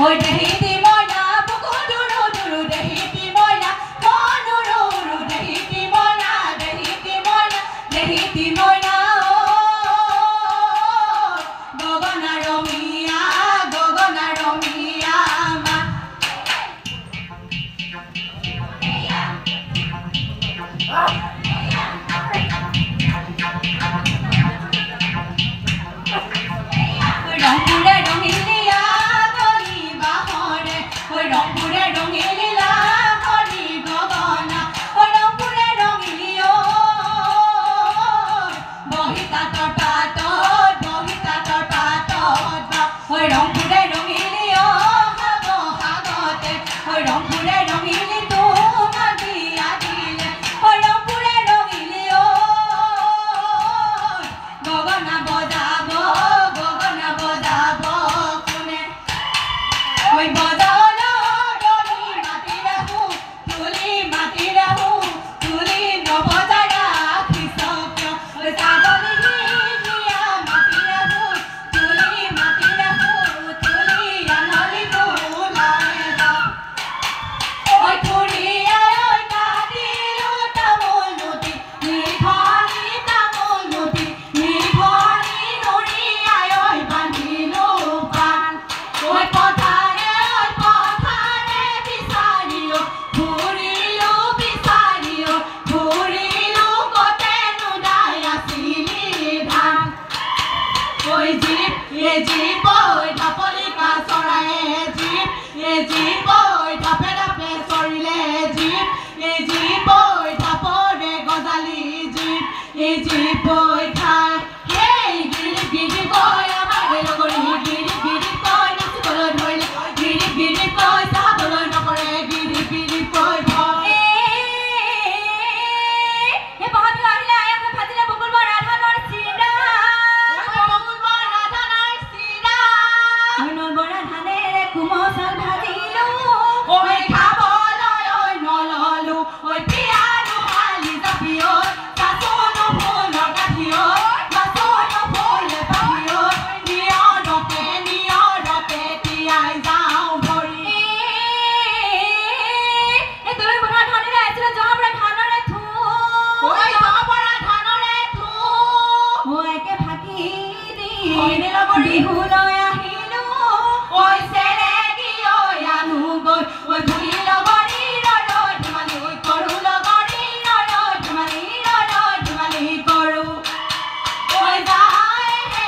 oi dehiti moina buku duru duru dehiti moina monuru uru dehiti moina gogona romia ma rongpure rongilia goli bahore oi rongpure rongilia goli gogona oi rongpure rongilio bohita tor patot oi rongpure rongilio hago hagote oi rongpure rongili tu magia dile oi rongpure rongilio gogona bodabo kune oi bodolo doli mati rahu tuli no bodara kisokyo oi sagoli niya mati rahu tuli anoli bulaiba oi thuri oi kadilu tamoluti ni tamoluti ni nuri oi bandilu pan oi pothare bisario phurilu kote nudai asili dhan oi jeep oi dhapolika sorae jeep oi dhape sorile jeep oi dhapore gozali jeep oi khai hey giri koi amare logori giri koi nasibolo dhoile giri koi sabolo nokore giri koi bhoe he bahami ahile ayam phajile bukul bor adhanor sira নল বড়া ধানের কুমসল ভাজিলো ওই খাবলো ওই নললু ওই piano হালি জাপিও সাসনো ফুল গাঠিও সাসনো ফুল পাঠিও নিয়রকে টিয়াই যাও ভরি এ তুমি বড়া ধানের আইছিল জবরা ধানরে থু ওই জবরা ধানরে থু ওইকে ফাকি দি হইনে লগরি হুলয় আহিলো oi seregi oi anugoi oi bhuli logori ro dhmali oi koru logori ro dhmali koru oi jae he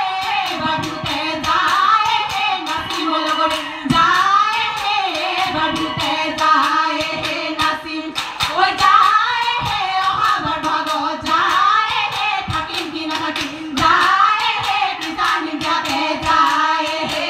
badute jae he nasim logori jae he badute jae he nasim oi jae he ohabar bhago jae he thakim ki na thakim jae he kisan jate jae he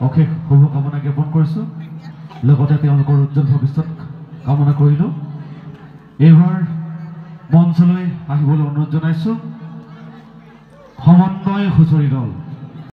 অশেষ শুভকামনা জ্ঞাপন কৰিছোঁ লগতে তেওঁলোকৰ উজ্জ্বল ভৱিষ্যত কামনা কৰিলোঁ এইবাৰ মঞ্চলৈ আহিবলৈ অনুৰোধ জনাইছোঁ সমন্বয় হুঁচৰি দল